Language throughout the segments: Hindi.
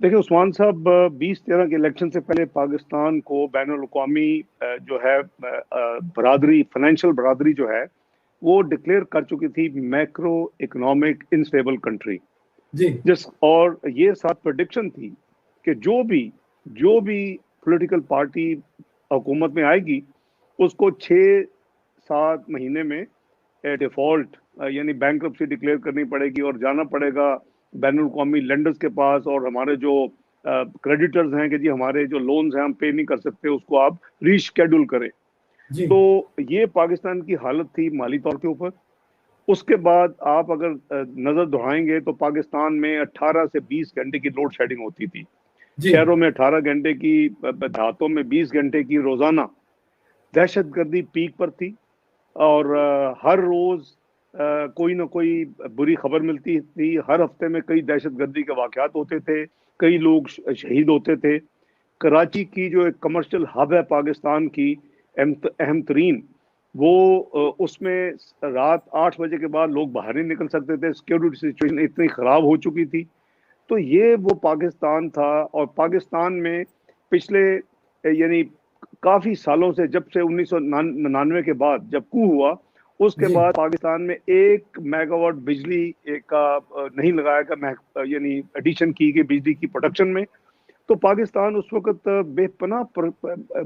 देखिए उस्मान साहब, 2013 के इलेक्शन से पहले पाकिस्तान को बैनुल अक़वामी जो है बरादरी, फाइनेंशियल बरादरी जो है वो डिक्लेयर कर चुकी थी मैक्रो इकोनॉमिक इनस्टेबल कंट्री। जी जिस और ये साथ प्रेडिक्शन थी कि जो भी पॉलिटिकल पार्टी हुकूमत में आएगी उसको 6-7 महीने में डिफॉल्ट यानी बैंक्रप्सी डिक्लेयर करनी पड़ेगी और जाना पड़ेगा बैनुल अक़वामी लेंडर्स के पास, और हमारे जो क्रेडिटर्स हैं कि जी हमारे जो लोन्स हैं हम पे नहीं कर सकते, उसको आप रीशेड्यूल करें। जी तो ये पाकिस्तान की हालत थी माली तौर के ऊपर। उसके बाद आप अगर नजर दोहराएंगे तो पाकिस्तान में 18 से 20 घंटे की लोड शेडिंग होती थी। जी शहरों में 18 घंटे की, देहातों में 20 घंटे की रोजाना दहशतगर्दी पीक पर थी। और हर रोज कोई ना कोई बुरी खबर मिलती थी। हर हफ्ते में कई दहशतगर्दी के वाकयात होते थे, कई लोग शहीद होते थे। कराची की जो एक कमर्शियल हब है पाकिस्तान की, अहम तरीन, वो उसमें रात 8 बजे के बाद लोग बाहर नहीं निकल सकते थे। सिक्योरिटी सिचुएशन इतनी खराब हो चुकी थी। तो ये वो पाकिस्तान था। और पाकिस्तान में पिछले यानी काफी सालों से, जब से 1999 के बाद जब कू हुआ, उसके जी बाद पाकिस्तान में 1 मेगावाट बिजली का नहीं लगाया गया, यानी एडिशन की गई बिजली की प्रोडक्शन में। तो पाकिस्तान उस वक्त बेपनाह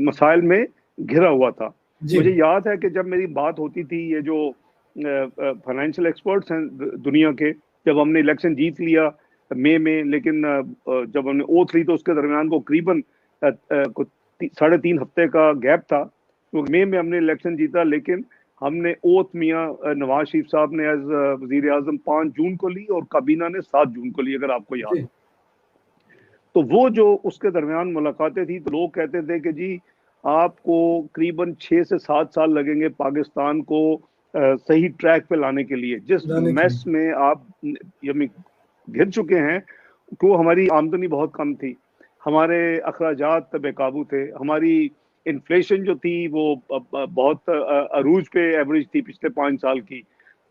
मसाइल में घिरा हुआ था। जी मुझे याद है कि जब मेरी बात होती थी, ये जो फाइनेंशियल एक्सपर्ट्स हैं दुनिया के, जब हमने इलेक्शन जीत लिया मई में, लेकिन जब हमने ओथ ली तो उसके दरमियान को करीबन 3.5 हफ्ते का गैप था। तो मई में हमने इलेक्शन जीता, लेकिन हमने ओथ मियाँ नवाज शरीफ साहब ने एज वजीर आजम 5 जून को ली और काबीना ने 7 जून को ली, अगर आपको याद जी हो। तो वो जो उसके दरमियान मुलाकातें थी, तो लोग कहते थे कि जी आपको करीबन 6 से 7 साल लगेंगे पाकिस्तान को सही ट्रैक पे लाने के लिए। जिस जाने के मैस लिए में आप घिर चुके हैं, तो हमारी आमदनी बहुत कम थी, हमारे अखराजात बेकाबू थे, हमारी इन्फ्लेशन जो थी वो बहुत अरूज पे एवरेज थी पिछले 5 साल की।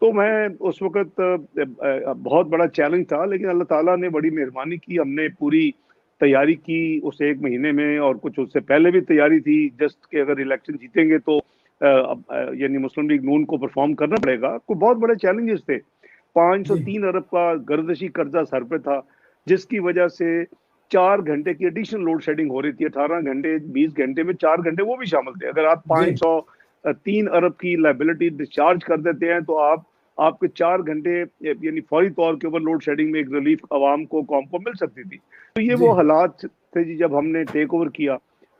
तो मैं उस वक्त बहुत बड़ा चैलेंज था, लेकिन अल्लाह ताला ने बड़ी मेहरबानी की। हमने पूरी तैयारी की उस 1 महीने में, और कुछ उससे पहले भी तैयारी थी, जस्ट कि अगर इलेक्शन जीतेंगे तो यानी मुस्लिम लीग नून को परफॉर्म करना पड़ेगा। कोई बहुत बड़े चैलेंजेस थे। जी 503 अरब का गर्दशी कर्जा सर पे था, जिसकी वजह से 4 घंटे की एडिशनल लोड शेडिंग हो रही थी। 18 घंटे 20 घंटे में 4 घंटे वो भी शामिल थे। अगर आप जी 503 अरब की लाइबिलिटी डिस्चार्ज कर देते हैं, तो आपके 4 घंटे यानी फौरी तौर के ऊपर लोड शेडिंग में एक रिलीफ आवाम को, कौम को मिल सकती थी। तो ये जी वो हालात थे जी जब हमने टेक ओवर किया।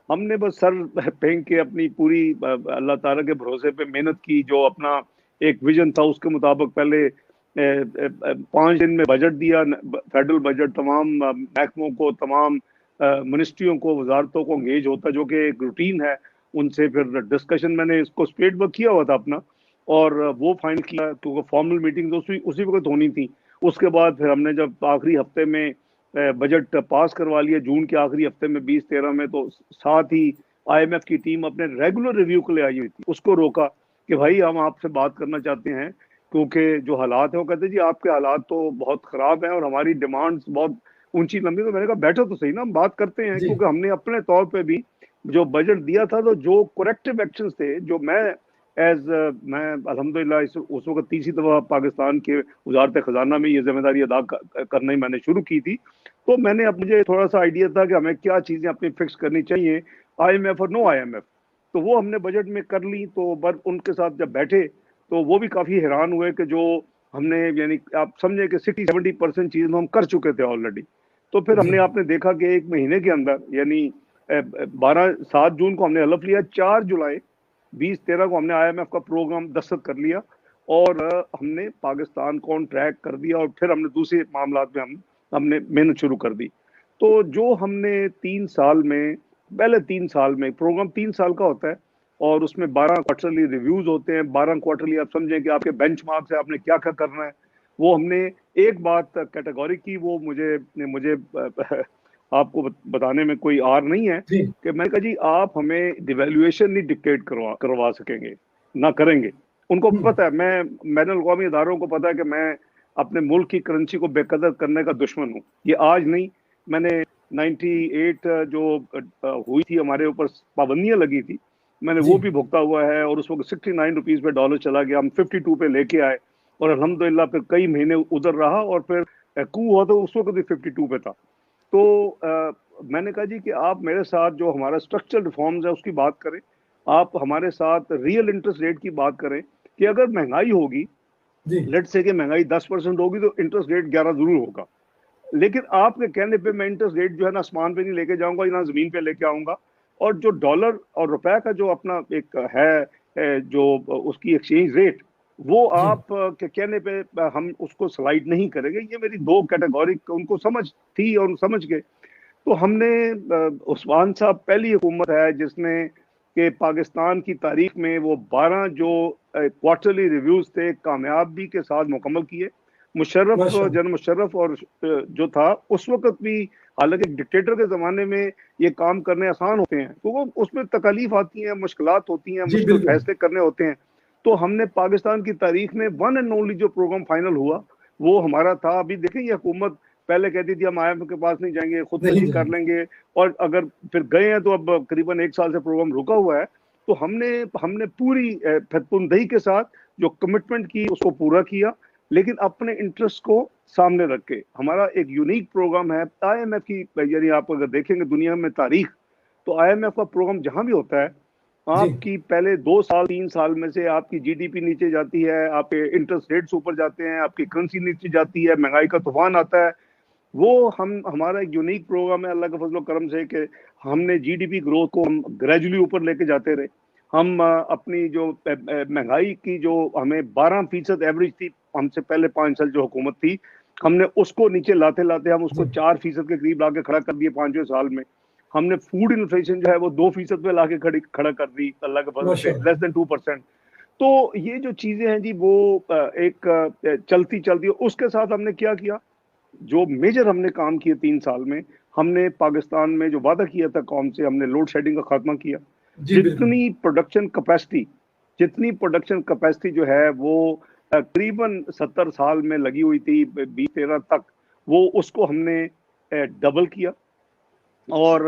हमने बस सर फेंक के अपनी पूरी अल्लाह ताला के भरोसे पे मेहनत की। जो अपना एक विजन था उसके मुताबिक पहले 5 दिन में बजट दिया, फेडरल बजट, तमाम महकमों को, तमाम मिनिस्ट्रियों को, वजारतों को इंगेज होता, जो कि एक रूटीन है। उनसे फिर डिस्कशन, मैंने इसको स्टेट वर्क किया हुआ था अपना, और वो फाइनल किया, क्योंकि फॉर्मल मीटिंग उसी वक्त होनी थी। उसके बाद फिर हमने जब आखिरी हफ्ते में बजट पास करवा लिया, जून के आखिरी हफ्ते में 2013 में, तो साथ ही IMF की टीम अपने रेगुलर रिव्यू के लिए आई हुई थी। उसको रोका कि भाई हम आपसे बात करना चाहते हैं, क्योंकि जो हालात है, वो कहते जी आपके हालात तो बहुत खराब हैं और हमारी डिमांड्स बहुत ऊंची लंबी। तो मैंने कहा बैठो तो सही ना, हम बात करते हैं, जी क्योंकि हमने अपने तौर पे भी जो बजट दिया था, तो जो करेक्टिव एक्शंस थे, जो मैं अल्हम्दुलिल्लाह उस वक्त तीसरी दफा पाकिस्तान के वजारत खजाना में ये जिम्मेदारी अदा करना ही मैंने शुरू की थी। तो मैंने अब मुझे थोड़ा सा आइडिया था कि हमें क्या चीजें अपनी फिक्स करनी चाहिए, IMF और नो IMF। तो वो हमने बजट में कर ली। तो बस उनके साथ जब बैठे तो वो भी काफी हैरान हुए कि जो हमने, यानी आप समझे कि 60-70% चीज हम कर चुके थे ऑलरेडी। तो फिर जी आपने देखा कि 1 महीने के अंदर, यानी 7 जून को हमने हलफ लिया, 4 जुलाई 2013 को हमने IMF का प्रोग्राम दस्तखत कर लिया, और हमने पाकिस्तान को ऑन ट्रैक कर दिया। और फिर हमने दूसरे मामलात में हमने मेहनत शुरू कर दी। तो जो हमने 3 साल में, पहले 3 साल में, प्रोग्राम 3 साल का होता है, और उसमें 12 क्वार्टरली रिव्यूज होते हैं। 12 क्वार्टरली आप समझें कि आपके बेंचमार्क से आपने क्या क्या करना है। वो हमने एक बात कैटेगरी की, वो मुझे मुझे आपको बताने में कोई आर नहीं है, जी कि मैंने कहा जी आप हमें डिवेल्युएशन नहीं डिक्टेट करवा सकेंगे, ना करेंगे। उनको पता है, मैं बैनुल अक़वामी इदारों को पता है कि मैं अपने मुल्क की करेंसी को बेकदर करने का दुश्मन हूँ। ये आज नहीं, मैंने 98 जो हुई थी, हमारे ऊपर पाबंदियां लगी थी, मैंने जी वो भी भुगता हुआ है। और उस वक्त 69 रुपीज पे डॉलर चला गया, हम 52 पे लेके आए, और अल्हम्दुलिल्लाह फिर कई महीने उधर रहा, और फिर कू हुआ तो उस वक्त भी 52 पे था। तो मैंने कहा जी कि आप मेरे साथ जो हमारा स्ट्रक्चरल रिफॉर्म्स है उसकी बात करें, आप हमारे साथ रियल इंटरेस्ट रेट की बात करें, कि अगर महंगाई होगी, जी लेट से कि महंगाई 10% होगी, तो इंटरेस्ट रेट 11 जरूर होगा। लेकिन आपके कहने पे मैं इंटरेस्ट रेट जो है ना आसमान पे नहीं लेके जाऊंगा, ना जमीन पे लेके आऊंगा। और जो डॉलर और रुपए का जो अपना एक है, जो उसकी एक्सचेंज रेट, वो जी आप के कहने पे हम उसको स्लाइड नहीं करेंगे। ये मेरी दो कैटेगरी उनको समझ थी और समझ के, तो हमने उस्मान साहब पहली हुकूमत है जिसने कि पाकिस्तान की तारीख में वो 12 जो क्वार्टरली रिव्यूज थे कामयाबी के साथ मुकम्मल किए। मुशर्रफ, माशाल्लाह। जनरल मुशर्रफ और जो था उस वक्त भी, हालांकि डिक्टेटर के जमाने में ये काम करने आसान होते हैं, तो वो उसमें तकलीफ आती है, मुश्किलात होती हैं, जी मुश्किल बिल्कुल। फैसले करने होते हैं। तो हमने पाकिस्तान की तारीख में वन एंड ओनली जो प्रोग्राम फाइनल हुआ वो हमारा था। अभी देखें ये हुकूमत पहले कहती थी हम IMF के पास नहीं जाएंगे, नहीं खुदकशी कर जाएंगे। लेंगे, और अगर फिर गए हैं तो अब करीबन 1 साल से प्रोग्राम रुका हुआ है। तो हमने हमने पूरी फतपुरदही के साथ जो कमिटमेंट की उसको पूरा किया, लेकिन अपने इंटरेस्ट को सामने रख के। हमारा एक यूनिक प्रोग्राम है IMF की, यानी आप अगर देखेंगे दुनिया में तारीख, तो IMF का प्रोग्राम जहां भी होता है, जी आपकी पहले 2 साल 3 साल में से आपकी GDP नीचे जाती है, आपके इंटरेस्ट रेट्स ऊपर जाते हैं, आपकी करेंसी नीचे जाती है, महंगाई का तूफान आता है। वो हम हमारा एक यूनिक प्रोग्राम है अल्लाह के फजल करम से, कि हमने GDP ग्रोथ को हम ग्रेजुअली ऊपर लेके जाते रहे। हम अपनी जो महंगाई की जो हमें 12% एवरेज थी, हमसे पहले 5 साल जो हुकूमत थी, हमने उसको नीचे लाते लाते हम उसको जी 4% के करीब लाके खड़ा कर दिए 5वें साल में। हमने फूड इन्फ्लेशन जो है वो 2% पे लाके खड़ा कर दी अल्लाह के फजल से, माशाल्लाह। Less than 2%। तो ये जो चीजें हैं जी, वो एक चलती चलती, उसके साथ हमने क्या किया, जो मेजर हमने काम किए 3 साल में, हमने पाकिस्तान में जो वादा किया था कौम से, हमने लोड शेडिंग का खात्मा किया। जी बिल्कुल। जितनी प्रोडक्शन कैपेसिटी जितनी प्रोडक्शन कैपेसिटी जो है वो करीबन 70 साल में लगी हुई थी 2013 तक, वो उसको हमने डबल किया। और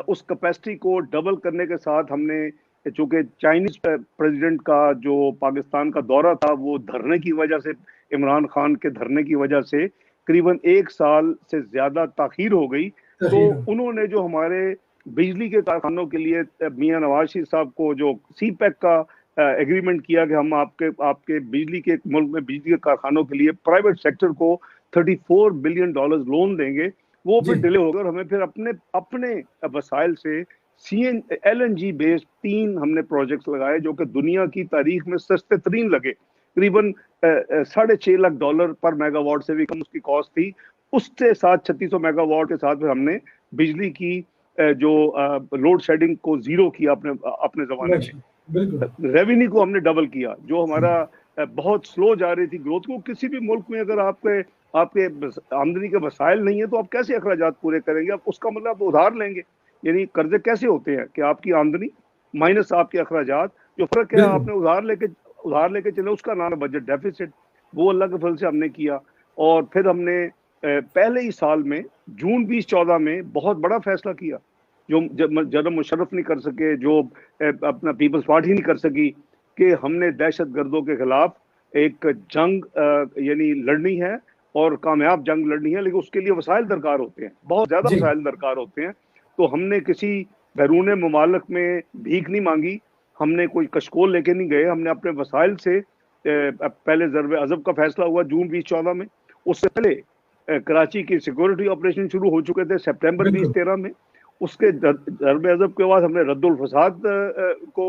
उस कैपेसिटी को डबल करने के साथ हमने, चूंकि चाइनीज प्रेसिडेंट का जो पाकिस्तान का दौरा था वो धरने की वजह से, इमरान खान के धरने की वजह से करीबन 1 साल से ज्यादा ताखीर हो गई। तो तहीर हो। उन्होंने जो हमारे बिजली के कारखानों के लिए मियां नवाज शरीफ साहब को जो CPEC का एग्रीमेंट किया कि हम आपके आपके बिजली के मुल्क में बिजली के कारखानों के लिए प्राइवेट सेक्टर को $34 बिलियन लोन देंगे, वो फिर जी डिले हो गया। और हमें फिर अपने अपने वसाइल से LNG बेस्ड 3 हमने प्रोजेक्ट्स लगाए, जो कि दुनिया की तारीख में सस्ते तरीन लगे। करीबन $6.5 लाख पर मेगावाट से भी कम उसकी कॉस्ट थी। उसके साथ 3600 मेगावाट के साथ फिर हमने बिजली की जो लोड शेडिंग को जीरो किया अपने अपने जमाने में। माशाल्लाह बिल्कुल। रेवेन्यू को हमने डबल किया। जो जी हमारा बहुत स्लो जा रही थी ग्रोथ को, किसी भी मुल्क में अगर आपके आपके आमदनी के वसाइल नहीं है तो आप कैसे अखराजात पूरे करेंगे? आप उसका मतलब आप उधार लेंगे। यानी कर्जे कैसे होते हैं कि आपकी आमदनी माइनस आपके अखराजात, जो फर्क है बिल्कुल। आपने उधार लेके चले, उसका नाम है बजट डेफिसिट। वो अल्लाह के फजल से हमने किया। और फिर हमने पहले ही साल में जून 2014 में बहुत बड़ा फैसला किया, जो जनरल मुशर्रफ नहीं कर सके, जो अपना पीपल्स पार्टी नहीं कर सकी, कि हमने दहशत गर्दों के खिलाफ एक जंग यानी लड़नी है, और कामयाब जंग लड़नी है। लेकिन उसके लिए वसाइल दरकार होते हैं, बहुत ज्यादा जी वसाइल दरकार होते हैं। तो हमने किसी बैरून ममालक में भीख नहीं मांगी, हमने कोई कशकोल लेके नहीं गए, हमने अपने वसाइल से पहले ज़रब अज़ब का फैसला हुआ जून 2014 में। उससे पहले कराची की सिक्योरिटी ऑपरेशन शुरू हो चुके थे सितंबर बिल्कुल। 2013 में। उसके ज़रब अज़ब के बाद हमने रद्दुल फसाद को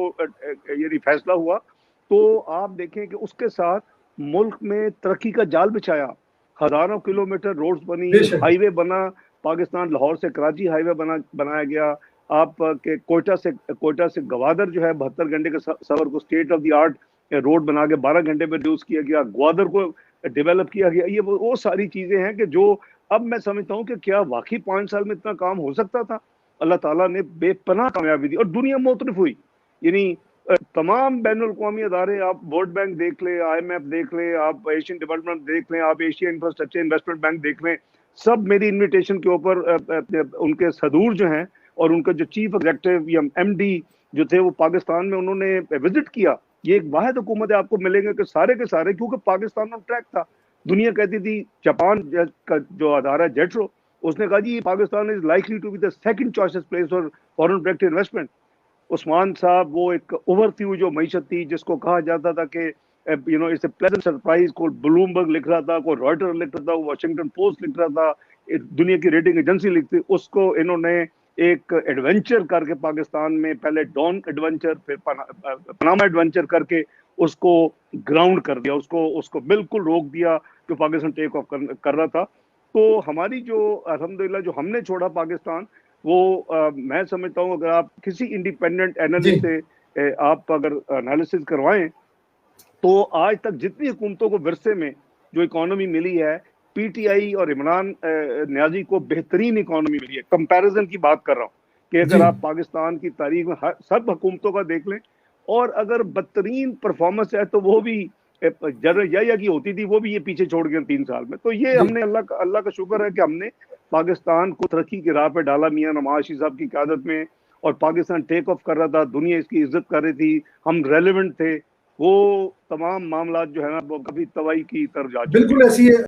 यानी फैसला हुआ। तो आप देखें कि उसके साथ मुल्क में तरक्की का जाल बिछाया, हजारों किलोमीटर रोड्स बनी, बेशक। हाईवे बना, पाकिस्तान लाहौर से कराची हाईवे बनाया गया। आप के कोयटा से गवादर जो है 72 घंटे के सफर को state of the art road बना के 12 घंटे में रिड्यूस किया गया, ग्वादर को डेवलप किया गया। ये वो सारी चीजें हैं कि जो अब मैं समझता हूँ कि क्या वाकई 5 साल में इतना काम हो सकता था। अल्लाह ताला ने बेपनाह कामयाबी दी और दुनिया मुतरफ हुई। यानी तमाम बैनुल अक़वामी अदारे, आप वर्ल्ड बैंक देख लें, IMF देख लें, आप एशियन डेवलपमेंट देख लें, आप एशिया इंफ्रास्ट्रक्चर इन्वेस्टमेंट बैंक देख लें, सब मेरी इनविटेशन के ऊपर उनके सदूर जो हैं और उनका जो चीफ एग्जेक्टिव या एमडी जो थे वो पाकिस्तान में उन्होंने विजिट किया। ये एक वाहिद हुकूमत है, आपको मिलेंगे कि सारे के सारे, क्योंकि पाकिस्तान ऑन ट्रैक था। दुनिया कहती थी, जापान का जो अदारा है जेट्रो, उसने कहा जी Pakistan is likely to be the second choices place for foreign direct investment. Usman sahab वो एक उभरती हुई जो मीशत थी जिसको कहा जाता था कि इट्स ए प्लेजेंट सरप्राइज, कोई ब्लूमबर्ग लिख रहा था, कोई रॉयटर लिख रहा था, वॉशिंगटन पोस्ट लिख रहा था, दुनिया की रेटिंग एजेंसी लिखती, उसको इन्होंने एक एडवेंचर करके पाकिस्तान में, पहले डॉन एडवेंचर फिर पनामा एडवेंचर करके उसको ग्राउंड कर दिया, उसको उसको बिल्कुल रोक दिया जो पाकिस्तान टेक ऑफ कर रहा था। तो हमारी जो अल्हम्दुलिल्लाह जो हमने छोड़ा पाकिस्तान, वो मैं समझता हूँ अगर आप किसी इंडिपेंडेंट एनालिस्ट से आप अगर एनालिसिस करवाएं तो आज तक जितनी हुकूमतों को विरसे में जो इकोनॉमी मिली है, पीटीआई और इमरान न्याजी को बेहतरीन इकोनॉमी मिली है। कंपैरिजन की बात कर रहा हूँ कि अगर आप पाकिस्तान की तारीख में सब हुकूमतों का देख लें, और अगर बदतरीन परफॉर्मेंस है तो वो भी जनरल या की होती थी, वो भी ये पीछे छोड़ गए 3 साल में। तो ये हमने अल्लाह का शुक्र है कि हमने पाकिस्तान को तरक्की की राह पे डाला मियां नवाज साहब की क़यादत में, और पाकिस्तान टेक ऑफ कर रहा था, दुनिया इसकी इज्जत कर रही थी, हम रेलिवेंट थे। वो तमाम मामला जो है ना वो कभी तबाही की तरफ जा चुके हैं। बिल्कुल ऐसी है।